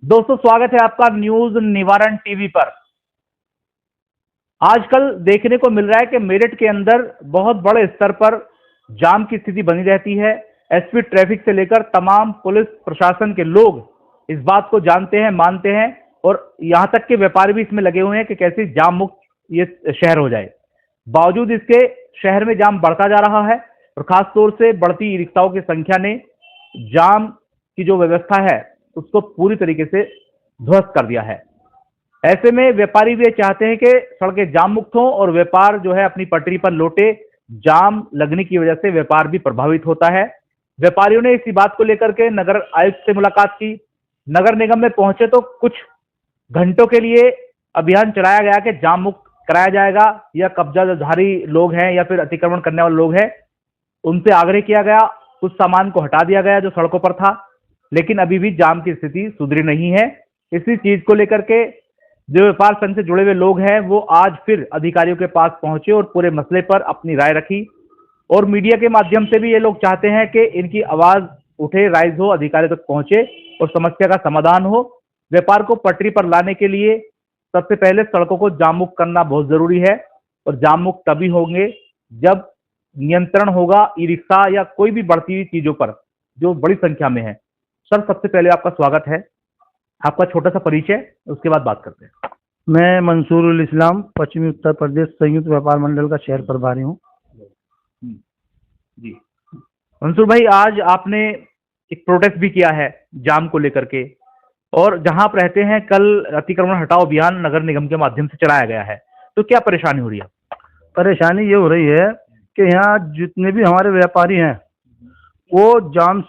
दोस्तों, स्वागत है आपका न्यूज निवारण टीवी पर। आजकल देखने को मिल रहा है कि मेरठ के अंदर बहुत बड़े स्तर पर जाम की स्थिति बनी रहती है। एसपी ट्रैफिक से लेकर तमाम पुलिस प्रशासन के लोग इस बात को जानते हैं, मानते हैं और यहां तक के व्यापारी भी इसमें लगे हुए हैं कि कैसे जाम मुक्त ये शहर हो जाए। बावजूद इसके शहर में जाम बढ़ता जा रहा है और खासतौर से बढ़ती ई रिक्शाओं की संख्या ने जाम की जो व्यवस्था है उसको पूरी तरीके से ध्वस्त कर दिया है। ऐसे में व्यापारी भी ये चाहते हैं कि सड़कें जाम मुक्त हों और व्यापार जो है अपनी पटरी पर लौटे। जाम लगने की वजह से व्यापार भी प्रभावित होता है। व्यापारियों ने इसी बात को लेकर के नगर आयुक्त से मुलाकात की। नगर निगम में पहुंचे तो कुछ घंटों के लिए अभियान चलाया गया कि जाम मुक्त कराया जाएगा या कब्जाधारी लोग हैं या फिर अतिक्रमण करने वाले लोग हैं उनसे आग्रह किया गया, कुछ सामान को हटा दिया गया जो सड़कों पर था, लेकिन अभी भी जाम की स्थिति सुधरी नहीं है। इसी चीज को लेकर के जो व्यापार संघ से जुड़े हुए लोग हैं वो आज फिर अधिकारियों के पास पहुंचे और पूरे मसले पर अपनी राय रखी और मीडिया के माध्यम से भी ये लोग चाहते हैं कि इनकी आवाज उठे, राइज हो, अधिकारियों तक पहुंचे और समस्या का समाधान हो। व्यापार को पटरी पर लाने के लिए सबसे पहले सड़कों को जाम मुक्त करना बहुत जरूरी है और जाम मुक्त तभी होंगे जब नियंत्रण होगा ई रिक्शा या कोई भी बढ़ती हुई चीजों पर जो बड़ी संख्या में है। सर, सबसे पहले आपका स्वागत है। आपका छोटा सा परिचय, उसके बाद बात करते हैं। मैं मंसूर उल इस्लाम, पश्चिमी उत्तर प्रदेश संयुक्त व्यापार मंडल का शहर प्रभारी हूँ। जी मंसूर भाई, आज आपने एक प्रोटेस्ट भी किया है जाम को लेकर के और जहां आप रहते हैं कल अतिक्रमण हटाओ अभियान नगर निगम के माध्यम से चलाया गया है, तो क्या परेशानी हो रही है? परेशानी ये हो रही है कि यहाँ जितने भी हमारे व्यापारी हैं वो जाम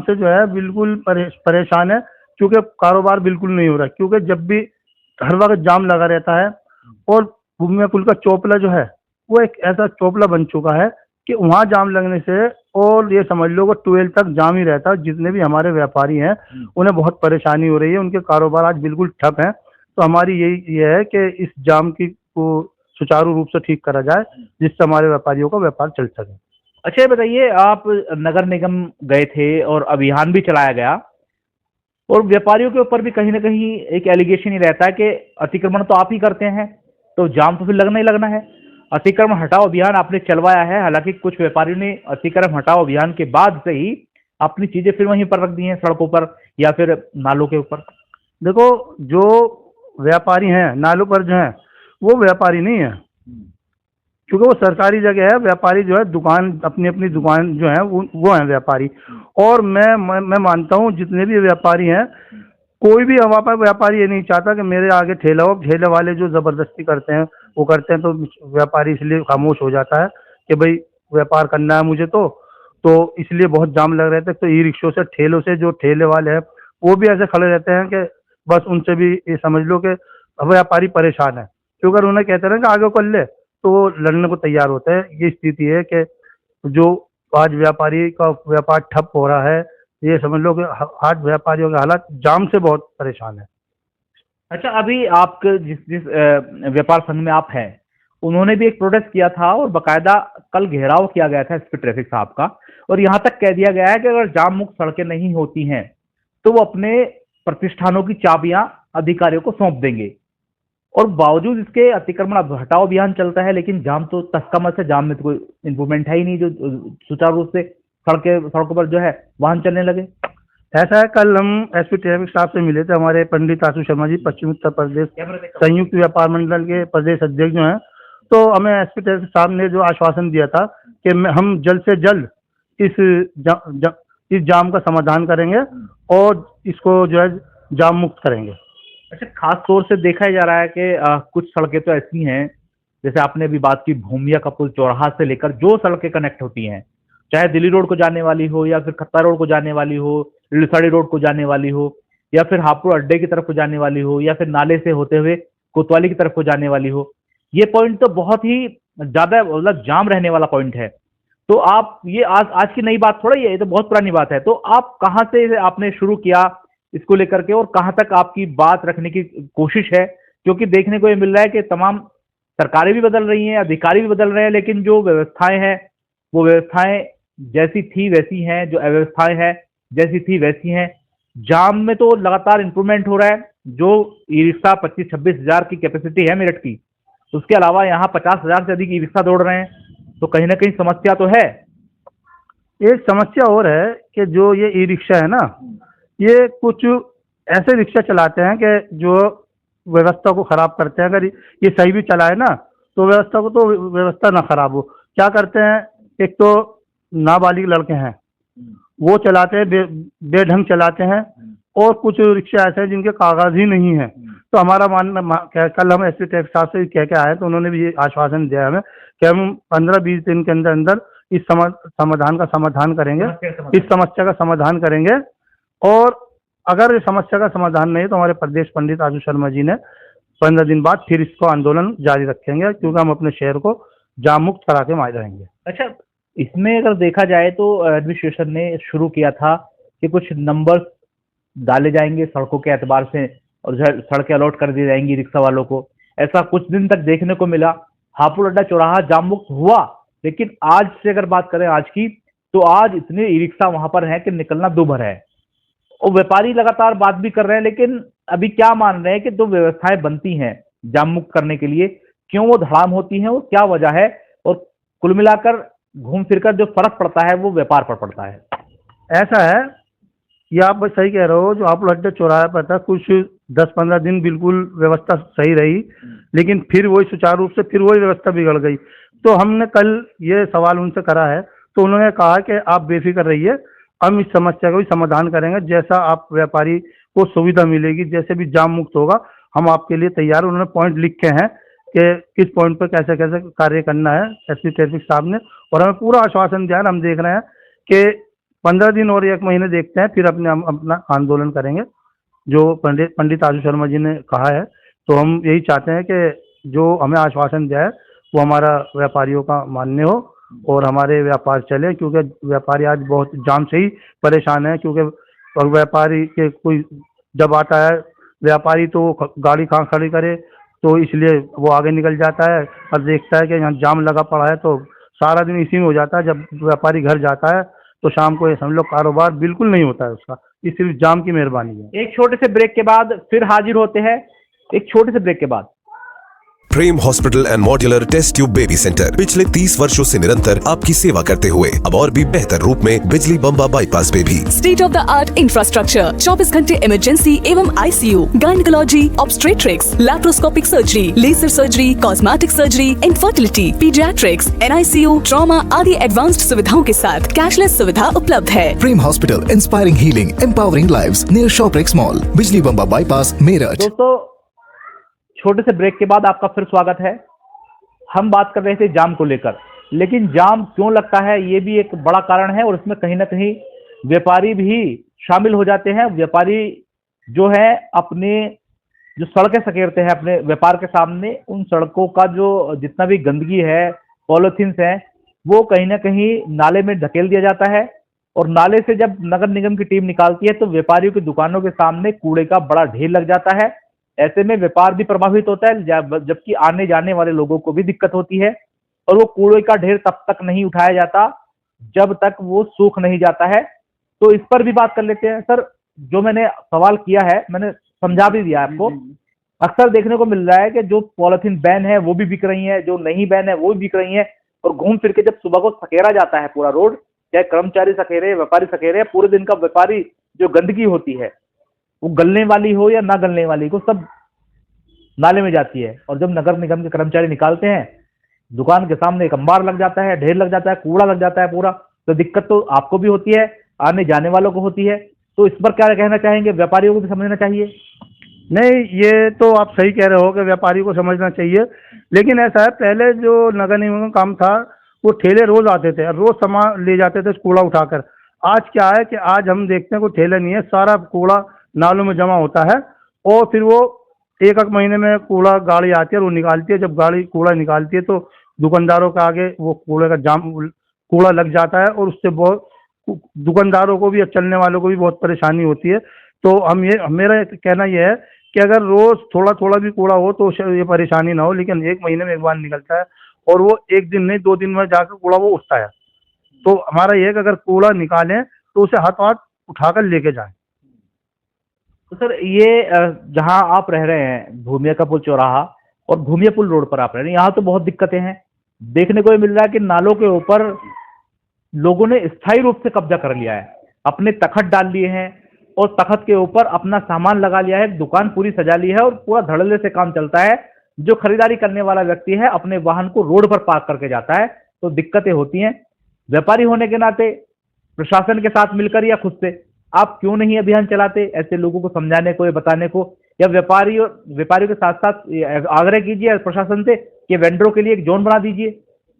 से जो है बिल्कुल परेशान है, क्योंकि कारोबार बिल्कुल नहीं हो रहा। क्योंकि जब भी हर वक्त जाम लगा रहता है और भूमिया पुल का चौपला जो है वो एक ऐसा चौपला बन चुका है कि वहाँ जाम लगने से और ये समझ लो कि 12 तक जाम ही रहता है। जितने भी हमारे व्यापारी हैं उन्हें बहुत परेशानी हो रही है, उनके कारोबार आज बिल्कुल ठप हैं। तो हमारी यही ये है कि इस जाम की को सुचारू रूप से ठीक करा जाए जिससे हमारे व्यापारियों का व्यापार चल सके। अच्छा, ये बताइए, आप नगर निगम गए थे और अभियान भी चलाया गया और व्यापारियों के ऊपर भी कहीं ना कहीं एक एलिगेशन ही रहता है कि अतिक्रमण तो आप ही करते हैं तो जाम तो फिर लगना ही लगना है। अतिक्रमण हटाओ अभियान आपने चलवाया है, हालांकि कुछ व्यापारियों ने अतिक्रमण हटाओ अभियान के बाद से ही अपनी चीजें फिर वहीं पर रख दी हैं, सड़कों पर या फिर नालों के ऊपर। देखो, जो व्यापारी हैं नालों पर जो है वो व्यापारी नहीं है, क्योंकि वो सरकारी जगह है। व्यापारी जो है दुकान अपनी अपनी दुकान जो है वो है व्यापारी। और मैं मानता हूँ जितने भी व्यापारी हैं, कोई भी वहाँ पर व्यापारी ये नहीं चाहता कि मेरे आगे ठेला हो। ठेले वाले जो ज़बरदस्ती करते हैं वो करते हैं, तो व्यापारी इसलिए खामोश हो जाता है कि भाई व्यापार करना है मुझे तो इसलिए बहुत जाम लग रहे थे। तो ई रिक्शों से, ठेलों से जो ठेले वाले हैं वो भी ऐसे खड़े रहते हैं कि बस उनसे भी ये समझ लो कि व्यापारी परेशान है, क्योंकि अगर उन्हें कहते हैं कि आगे कर ले तो वो लड़ने को तैयार होते हैं। ये स्थिति है कि जो आज व्यापारी का व्यापार ठप हो रहा है, ये समझ लो कि आज व्यापारियों के हालात जाम से बहुत परेशान है। अच्छा, अभी आप जिस जिस व्यापार संघ में आप हैं उन्होंने भी एक प्रोटेस्ट किया था और बकायदा कल घेराव किया गया था एसपी ट्रैफिक साहब का और यहां तक कह दिया गया है कि अगर जाम मुक्त सड़कें नहीं होती हैं तो वो अपने प्रतिष्ठानों की चाबियां अधिकारियों को सौंप देंगे। और बावजूद इसके अतिक्रमण अब हटाओ अभियान चलता है लेकिन जाम तो तस्कमत है, जाम में तो कोई इंप्रूवमेंट है ही नहीं जो सुचारू रूप से सड़कों पर जो है वाहन चलने लगे। ऐसा है, कल हम एसपी ट्रैफिक साहब से मिले थे, हमारे पंडित आशु शर्मा जी, पश्चिमी उत्तर प्रदेश संयुक्त व्यापार मंडल के प्रदेश अध्यक्ष जो हैं। तो हमें एसपी ट्रैफिक साहब ने जो आश्वासन दिया था कि हम जल्द से जल्द इस जाम का समाधान करेंगे और इसको जो है जाम मुक्त करेंगे। अच्छा, खास तौर से देखा जा रहा है कि कुछ सड़कें तो ऐसी हैं, जैसे आपने अभी बात की भूमिया का पुल चौराहा से लेकर जो सड़कें कनेक्ट होती हैं, चाहे दिल्ली रोड को जाने वाली हो या फिर खत्ता रोड को जाने वाली हो, लिसाड़ी रोड को जाने वाली हो या फिर हापुड़ अड्डे की तरफ को जाने वाली हो या फिर नाले से होते हुए कोतवाली की तरफ को जाने वाली हो, ये पॉइंट तो बहुत ही ज्यादा मतलब जाम रहने वाला पॉइंट है। तो आप ये आज की नई बात थोड़ा, ये तो बहुत पुरानी बात है। तो आप कहाँ से आपने शुरू किया इसको लेकर के और कहाँ तक आपकी बात रखने की कोशिश है? क्योंकि देखने को ये मिल रहा है कि तमाम सरकारें भी बदल रही हैं, अधिकारी भी बदल रहे हैं, लेकिन जो व्यवस्थाएं हैं वो व्यवस्थाएं जैसी थी वैसी हैं, जो अव्यवस्थाएं हैं जैसी थी वैसी हैं। जाम में तो लगातार इंप्रूवमेंट हो रहा है। जो ई रिक्शा 25-26 हजार की कैपेसिटी है मेरठ की, उसके अलावा यहाँ 50,000 से अधिक ई रिक्शा दौड़ रहे हैं, तो कहीं ना कहीं समस्या तो है। एक समस्या और है कि जो ये ई रिक्शा है ना, ये कुछ ऐसे रिक्शा चलाते हैं कि जो व्यवस्था को खराब करते हैं। अगर ये सही भी चलाए ना तो व्यवस्था ना खराब हो। क्या करते हैं, एक तो नाबालिग लड़के हैं वो चलाते हैं, बेढंग चलाते हैं, और कुछ रिक्शा ऐसे हैं जिनके कागज ही नहीं है। तो हमारा मानना, कल हम एसपी ट्रैफिक साहब से कह के आए तो उन्होंने भी ये आश्वासन दिया हमें कि हम 15-20 दिन के अंदर अंदर इस समाधान का समाधान करेंगे, इस समस्या का समाधान करेंगे। और अगर इस समस्या का समाधान नहीं तो हमारे प्रदेश पंडित आशु शर्मा जी ने 15 दिन बाद फिर इसको आंदोलन जारी रखेंगे, क्योंकि हम अपने शहर को जाम मुक्त करा के मार रहेंगे। अच्छा, इसमें अगर देखा जाए तो एडमिनिस्ट्रेशन ने शुरू किया था कि कुछ नंबर्स डाले जाएंगे सड़कों के एतबार से और सड़कें अलॉट कर दी जाएंगी रिक्शा वालों को। ऐसा कुछ दिन तक देखने को मिला। हापुड़ अड्डा चौराहा जाम मुक्त हुआ, लेकिन आज से अगर बात करें आज की, तो आज इतने ई रिक्शा वहां पर हैं कि निकलना दूभर है। और व्यापारी लगातार बात भी कर रहे हैं, लेकिन अभी क्या मान रहे हैं कि जो व्यवस्थाएं बनती हैं जाम मुक्त करने के लिए, क्यों वो धड़ाम होती हैं और क्या वजह है, और कुल मिलाकर घूम फिरकर जो फर्क पड़ता है वो व्यापार पर पड़ता है। ऐसा है, ये आप बस सही कह रहे हो। जो आप अड्डे चौराहे पर था, कुछ 10-15 दिन बिल्कुल व्यवस्था सही रही, लेकिन फिर वही सुचारू रूप से फिर वही व्यवस्था बिगड़ गई। तो हमने कल ये सवाल उनसे करा है, तो उन्होंने कहा कि आप बेफिक्र रहिए, हम इस समस्या का भी समाधान करेंगे। जैसा आप व्यापारी को सुविधा मिलेगी, जैसे भी जाम मुक्त होगा, हम आपके लिए तैयार। उन्होंने पॉइंट लिखे हैं कि किस पॉइंट पर कैसे कैसे कार्य करना है एसपी ट्रैफिक साहब ने, और हमें पूरा आश्वासन दिया है। हम देख रहे हैं कि 15 दिन और 1 महीने देखते हैं, फिर हम अपना आंदोलन करेंगे जो पंडित आशु शर्मा जी ने कहा है। तो हम यही चाहते हैं कि जो हमें आश्वासन दिया है वो हमारा व्यापारियों का मान्य हो और हमारे व्यापार चले, क्योंकि व्यापारी आज बहुत जाम से ही परेशान है। क्योंकि व्यापारी के कोई जब आता है व्यापारी तो गाड़ी कहाँ खड़ी करे, तो इसलिए वो आगे निकल जाता है और देखता है कि यहाँ जाम लगा पड़ा है, तो सारा दिन इसी में हो जाता है। जब व्यापारी घर जाता है तो शाम को ये समझ लो कारोबार बिल्कुल नहीं होता है उसका। ये सिर्फ जाम की मेहरबानी है। एक छोटे से ब्रेक के बाद फिर हाजिर होते हैं, एक छोटे से ब्रेक के बाद। Prem hospital and modular test tube baby centre पिछले 30 वर्षों से निरंतर आपकी सेवा करते हुए अब और भी बेहतर रूप में बिजली बम्बा बाईपास पे भी state of the art infrastructure, 24 घंटे इमरजेंसी एवं ICU, gynaecology, obstetrics, laparoscopic surgery, laser surgery, cosmetic surgery, infertility, paediatrics, NICU, trauma आदि एडवांस्ड सुविधाओं के साथ कैशलेस सुविधा उपलब्ध है। Prem hospital, inspiring healing, empowering lives, near Shoprex mall, Bijli Bamba bypass, Meerut. दोस्तों, छोटे से ब्रेक के बाद आपका फिर स्वागत है। हम बात कर रहे थे जाम को लेकर, लेकिन जाम क्यों लगता है ये भी एक बड़ा कारण है, और इसमें कहीं ना कहीं व्यापारी भी शामिल हो जाते हैं। व्यापारी जो है अपने जो सड़कें सकेरते हैं अपने व्यापार के सामने, उन सड़कों का जो जितना भी गंदगी है, पॉलिथीन्स है, वो कहीं ना कहीं नाले में धकेल दिया जाता है। और नाले से जब नगर निगम की टीम निकालती है तो व्यापारियों की दुकानों के सामने कूड़े का बड़ा ढेर लग जाता है। ऐसे में व्यापार भी प्रभावित होता है, जबकि आने जाने वाले लोगों को भी दिक्कत होती है। और वो कूड़े का ढेर तब तक नहीं उठाया जाता जब तक वो सूख नहीं जाता है। तो इस पर भी बात कर लेते हैं। सर, जो मैंने सवाल किया है मैंने समझा भी दिया आपको। अक्सर देखने को मिल रहा है कि जो पॉलिथीन बैन है वो भी बिक रही है, जो नहीं बैन है वो भी बिक रही है। और घूम फिर के जब सुबह को सकेरा जाता है पूरा रोड, चाहे कर्मचारी सकेरे, व्यापारी सकेरे, पूरे दिन का व्यापारी जो गंदगी होती है वो गलने वाली हो या ना गलने वाली को सब नाले में जाती है। और जब नगर निगम के कर्मचारी निकालते हैं, दुकान के सामने एक अंबार लग जाता है, ढेर लग जाता है, कूड़ा लग जाता है पूरा। तो दिक्कत तो आपको भी होती है, आने जाने वालों को होती है। तो इस पर क्या कहना चाहेंगे? व्यापारियों को भी समझना चाहिए। नहीं, ये तो आप सही कह रहे हो कि व्यापारी को समझना चाहिए, लेकिन ऐसा है, पहले जो नगर निगम का काम था वो ठेले रोज आते थे और रोज सामान ले जाते थे कूड़ा उठाकर। आज क्या है कि आज हम देखते हैं कोई ठेला नहीं है, सारा कूड़ा नालों में जमा होता है और फिर वो एक महीने में कूड़ा गाड़ी आती है और वो निकालती है। जब गाड़ी कूड़ा निकालती है तो दुकानदारों के आगे वो कूड़े का जाम कूड़ा लग जाता है और उससे बहुत दुकानदारों को भी और चलने वालों को भी बहुत परेशानी होती है। तो मेरा कहना यह है कि अगर रोज थोड़ा थोड़ा भी कूड़ा हो तो ये परेशानी ना हो, लेकिन 1 महीने में एक बार निकलता है और वो 1 दिन नहीं 2 दिन में जाकर कूड़ा वो उठता है। तो हमारा ये है कि अगर कूड़ा निकालें तो उसे हाथों हाथ उठाकर लेके जाएं। तो सर ये जहां आप रह रहे हैं भूमिया का पुल चौराहा और भूमिया पुल रोड पर आप रह रहे हैं, यहाँ तो बहुत दिक्कतें हैं। देखने को ये मिल रहा है कि नालों के ऊपर लोगों ने स्थायी रूप से कब्जा कर लिया है, अपने तखत डाल लिए हैं और तखत के ऊपर अपना सामान लगा लिया है, दुकान पूरी सजा ली है और पूरा धड़ल्ले से काम चलता है। जो खरीदारी करने वाला व्यक्ति है अपने वाहन को रोड पर पार्क करके जाता है, तो दिक्कतें होती हैं। व्यापारी होने के नाते प्रशासन के साथ मिलकर या खुद से आप क्यों नहीं अभियान चलाते ऐसे लोगों को समझाने को या बताने को, या व्यापारियों के साथ साथ आग्रह कीजिए प्रशासन से कि वेंडरों के लिए एक जोन बना दीजिए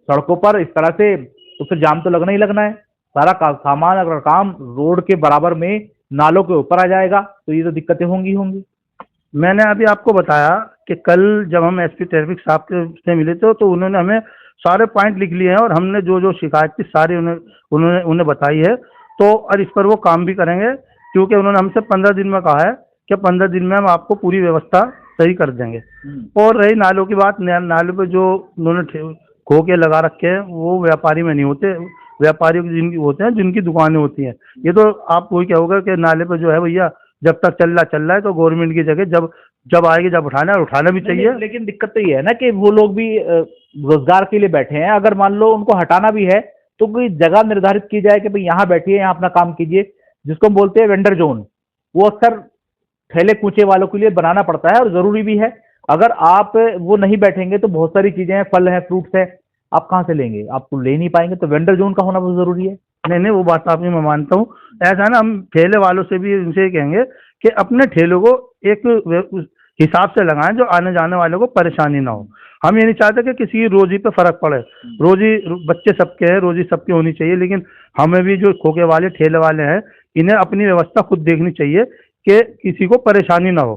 सड़कों पर। इस तरह से तो फिर जाम तो लगना ही लगना है। सारा सामान अगर काम रोड के बराबर में नालों के ऊपर आ जाएगा तो ये तो दिक्कतें होंगी होंगी। मैंने अभी आपको बताया कि कल जब हम एसपी ट्रैफिक साहब से मिले थे तो उन्होंने हमें सारे पॉइंट लिख लिए हैं और हमने जो जो शिकायत थी सारी उन्हें बताई है। तो और इस पर वो काम भी करेंगे, क्योंकि उन्होंने हमसे 15 दिन में कहा है कि 15 दिन में हम आपको पूरी व्यवस्था सही कर देंगे। और रही नालों की बात, नालों पे जो उन्होंने खोके लगा रखे हैं वो व्यापारी में नहीं होते, व्यापारियों की जिनकी होते हैं, जिनकी दुकानें होती हैं। ये तो आप वही कहोगे कि नाले पे जो है भैया जब तक चल रहा है तो गवर्नमेंट की जगह जब आएगी जब उठाना भी चाहिए। लेकिन दिक्कत तो ये है ना कि वो लोग भी रोजगार के लिए बैठे हैं। अगर मान लो उनको हटाना भी है तो कोई जगह निर्धारित की जाए कि भाई यहाँ बैठिए, यहाँ अपना काम कीजिए, जिसको हम बोलते हैं वेंडर जोन। वो अक्सर ठेले कूचे वालों के लिए बनाना पड़ता है और जरूरी भी है। अगर आप वो नहीं बैठेंगे तो बहुत सारी चीजें हैं, फल है, फ्रूट्स है, आप कहाँ से लेंगे, आपको ले नहीं पाएंगे। तो वेंडर जोन का होना बहुत जरूरी है। नहीं, वो बात आपकी मैं मानता हूँ। ऐसा है ना, हम ठेले वालों से भी उनसे कहेंगे कि अपने ठेलों को एक हिसाब से लगाएं जो आने जाने वालों को परेशानी ना हो। हम ये नहीं चाहते कि किसी की रोजी पे फर्क पड़े। रोजी बच्चे सबके हैं, रोजी सबकी होनी चाहिए, लेकिन हमें भी जो खोके वाले ठेले वाले हैं इन्हें अपनी व्यवस्था खुद देखनी चाहिए कि किसी को परेशानी ना हो।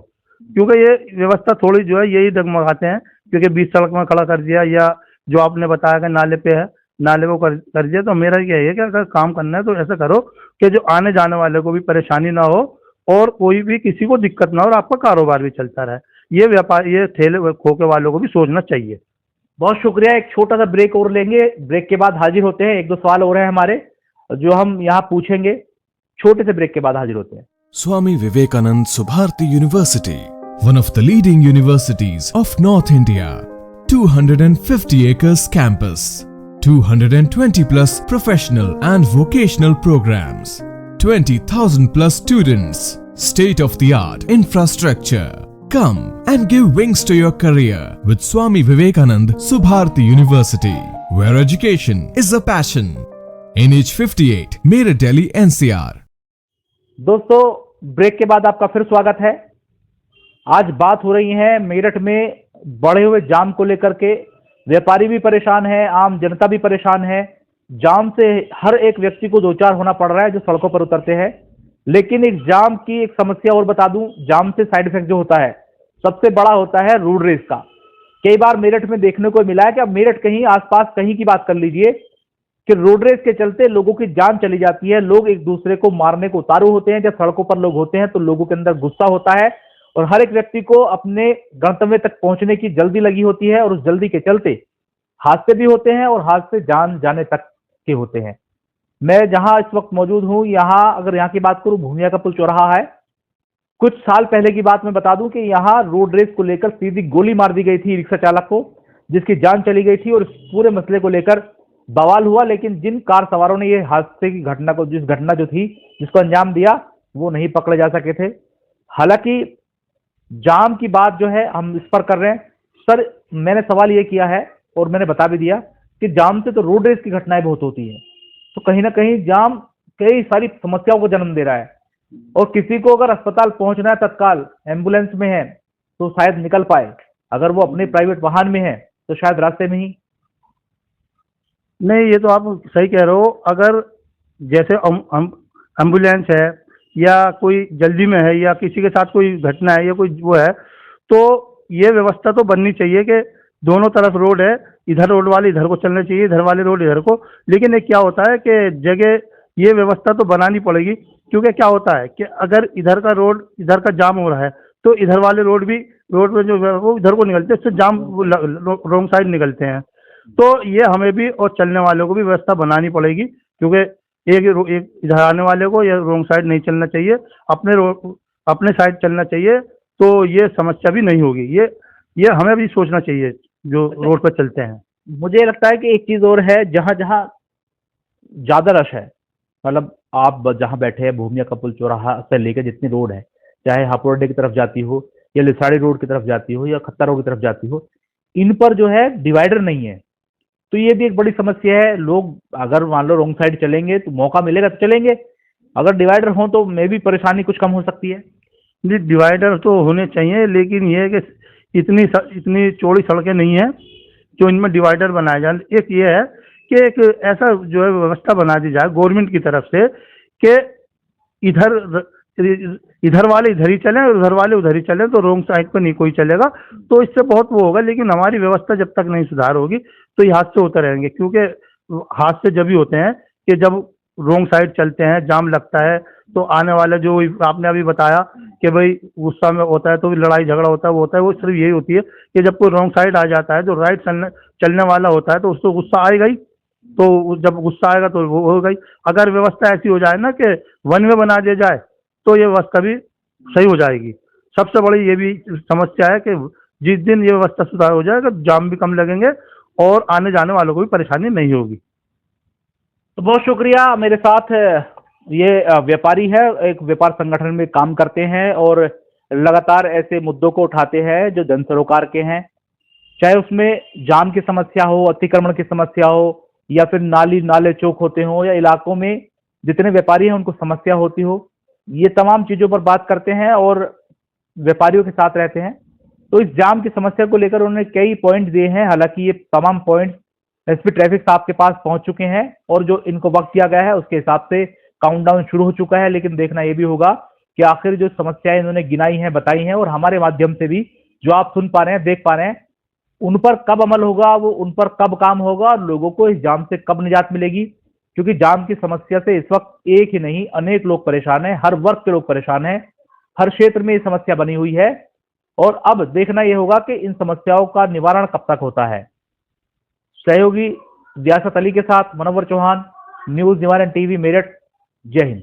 क्योंकि ये व्यवस्था थोड़ी जो है यही डगमगाते हैं, क्योंकि बीच सड़क में खड़ा कर दिया, या जो आपने बताया कि नाले पे है, नाले को कर दिया। तो मेरा ये है कि अगर काम करना है तो ऐसा करो कि जो आने जाने वाले को भी परेशानी ना हो और कोई भी किसी को दिक्कत ना हो और आपका कारोबार भी चलता रहे। ये ठेले खोके वालों को भी सोचना चाहिए। बहुत शुक्रिया। एक छोटा सा ब्रेक और लेंगे, ब्रेक के बाद हाजिर होते हैं। 1-2 सवाल और हैं हमारे जो हम यहाँ पूछेंगे। छोटे से ब्रेक के बाद हाजिर होते हैं। Swami Vivekanand Subharti University, one of the leading universities of North India. 250 acres campus, 220 plus professional and vocational programs, 20,000 plus students, state of the art infrastructure. Come and give wings to your career with Swami Vivekanand Subharti University, where education is a passion. NH58, Meerut, Delhi, NCR. दोस्तों, break के बाद आपका फिर स्वागत है। आज बात हो रही है मेरठ में बढ़े हुए जाम को लेकर के। व्यापारी भी परेशान है, आम जनता भी परेशान है। जाम से हर एक व्यक्ति को दो चार होना पड़ रहा है जो सड़कों पर उतरते हैं। लेकिन एक जाम की एक समस्या और बता दूं, जाम से साइड इफेक्ट जो होता है सबसे बड़ा होता है रोड रेस का। कई बार मेरठ में देखने को मिला है कि अब मेरठ कहीं आसपास कहीं की बात कर लीजिए कि रोड रेस के चलते लोगों की जान चली जाती है। लोग एक दूसरे को मारने को उतारू होते हैं। जब सड़कों पर लोग होते हैं तो लोगों के अंदर गुस्सा होता है और हर एक व्यक्ति को अपने गंतव्य तक पहुंचने की जल्दी लगी होती है और उस जल्दी के चलते हादसे भी होते हैं और हादसे जान जाने तक के होते हैं। मैं जहां इस वक्त मौजूद हूं, अगर यहाँ की बात करूं, भूमिया का पुल चौराहा है। कुछ साल पहले की बात मैं बता दूं कि यहाँ रोड रेस को लेकर सीधी गोली मार दी गई थी रिक्शा चालक को, जिसकी जान चली गई थी और इस पूरे मसले को लेकर बवाल हुआ। लेकिन जिन कार सवारों ने ये हादसे की घटना जो थी जिसको अंजाम दिया, वो नहीं पकड़े जा सके थे। हालांकि जाम की बात जो है हम इस पर कर रहे हैं। सर, मैंने सवाल ये किया है और मैंने बता भी दिया कि जाम से तो रोड रेस की घटनाएं बहुत होती है, तो कहीं ना कहीं जाम कई सारी समस्याओं को जन्म दे रहा है। और किसी को अगर अस्पताल पहुंचना है तत्काल, एम्बुलेंस में है तो शायद निकल पाए, अगर वो अपने प्राइवेट वाहन में है तो शायद रास्ते में ही। नहीं, ये तो आप सही कह रहे हो। अगर जैसे एम्बुलेंस है या कोई जल्दी में है या किसी के साथ कोई घटना है या कोई वो है, तो ये व्यवस्था तो बननी चाहिए कि दोनों तरफ रोड है, इधर रोड वाले इधर को चलना चाहिए, इधर वाले रोड इधर को। लेकिन एक क्या होता है कि जगह ये व्यवस्था तो बनानी पड़ेगी, क्योंकि क्या होता है कि अगर इधर का रोड इधर का जाम हो रहा है तो इधर वाले रोड में जो वो इधर को निकलते हैं, उससे जाम रॉन्ग साइड निकलते हैं। तो ये हमें भी और चलने वालों को भी व्यवस्था बनानी पड़ेगी, क्योंकि एक इधर आने वाले को या रॉन्ग साइड नहीं चलना चाहिए। अपने साइड चलना चाहिए, तो ये समस्या भी नहीं होगी। ये हमें भी सोचना चाहिए जो रोड पर चलते हैं। मुझे लगता है कि एक चीज और है, जहां जहां ज्यादा रश है, मतलब आप जहां बैठे हैं भूमिया कपुल चौराहा से लेकर जितनी रोड है, चाहे हापुड़ की तरफ जाती हो या लिसाड़ी रोड की तरफ जाती हो या खत्ता रोड की तरफ जाती हो, इन पर जो है डिवाइडर नहीं है। तो ये भी एक बड़ी समस्या है। लोग अगर मान लो रॉन्ग साइड चलेंगे तो मौका मिलेगा तो चलेंगे, अगर डिवाइडर हो तो मे भी परेशानी कुछ कम हो सकती है। जी, डिवाइडर तो होने चाहिए, लेकिन ये है कि इतनी चौड़ी सड़कें नहीं है जो इनमें डिवाइडर बनाए जाए। एक ये है कि एक ऐसा जो है व्यवस्था बना दी जाए गवर्नमेंट की तरफ से कि इधर वाले इधर ही चलें और उधर वाले उधर ही चलें, तो रोंग साइड पर नहीं कोई चलेगा। तो इससे बहुत वो होगा, लेकिन हमारी व्यवस्था जब तक नहीं सुधार होगी तो ये हादसे होते रहेंगे। क्योंकि हादसे जब भी होते हैं कि जब रोंग साइड चलते हैं, जाम लगता है, तो आने वाला जो आपने अभी बताया कि भाई गुस्सा में होता है तो लड़ाई झगड़ा होता है, वो होता है, वो सिर्फ यही होती है कि जब कोई रॉन्ग साइड आ जाता है, जो राइट चलने वाला होता है तो उसको गुस्सा आएगा ही। तो जब गुस्सा आएगा तो वो हो गई। अगर व्यवस्था ऐसी हो जाए ना कि वन वे बना दिया जाए तो ये व्यवस्था भी सही हो जाएगी। सबसे बड़ी ये भी समस्या है कि जिस दिन ये व्यवस्था सुधार हो जाएगा जाम भी कम लगेंगे और आने जाने वालों को भी परेशानी नहीं होगी। तो बहुत शुक्रिया। मेरे साथ ये व्यापारी है, एक व्यापार संगठन में काम करते हैं और लगातार ऐसे मुद्दों को उठाते हैं जो जन सरोकार के हैं, चाहे उसमें जाम की समस्या हो, अतिक्रमण की समस्या हो, या फिर नाले चौक होते हो, या इलाकों में जितने व्यापारी हैं उनको समस्या होती हो। ये तमाम चीजों पर बात करते हैं और व्यापारियों के साथ रहते हैं। तो इस जाम की समस्या को लेकर उन्होंने कई पॉइंट दिए हैं। हालांकि ये तमाम पॉइंट एसपी ट्रैफिक साहब के पास पहुंच चुके हैं और जो इनको वक्त दिया गया है उसके हिसाब से काउंटडाउन शुरू हो चुका है। लेकिन देखना यह भी होगा कि आखिर जो समस्याएं इन्होंने गिनाई हैं, बताई हैं, और हमारे माध्यम से भी जो आप सुन पा रहे हैं, देख पा रहे हैं, उन पर कब अमल होगा, वो उन पर कब काम होगा और लोगों को इस जाम से कब निजात मिलेगी। क्योंकि जाम की समस्या से इस वक्त एक ही नहीं अनेक लोग परेशान हैं, हर वर्ग के लोग परेशान हैं, हर क्षेत्र में ये समस्या बनी हुई है। और अब देखना यह होगा कि इन समस्याओं का निवारण कब तक होता है। सहयोगी रियासत अली के साथ मनोवर चौहान, न्यूज निवारण टीवी, मेरठ। जय हिंद।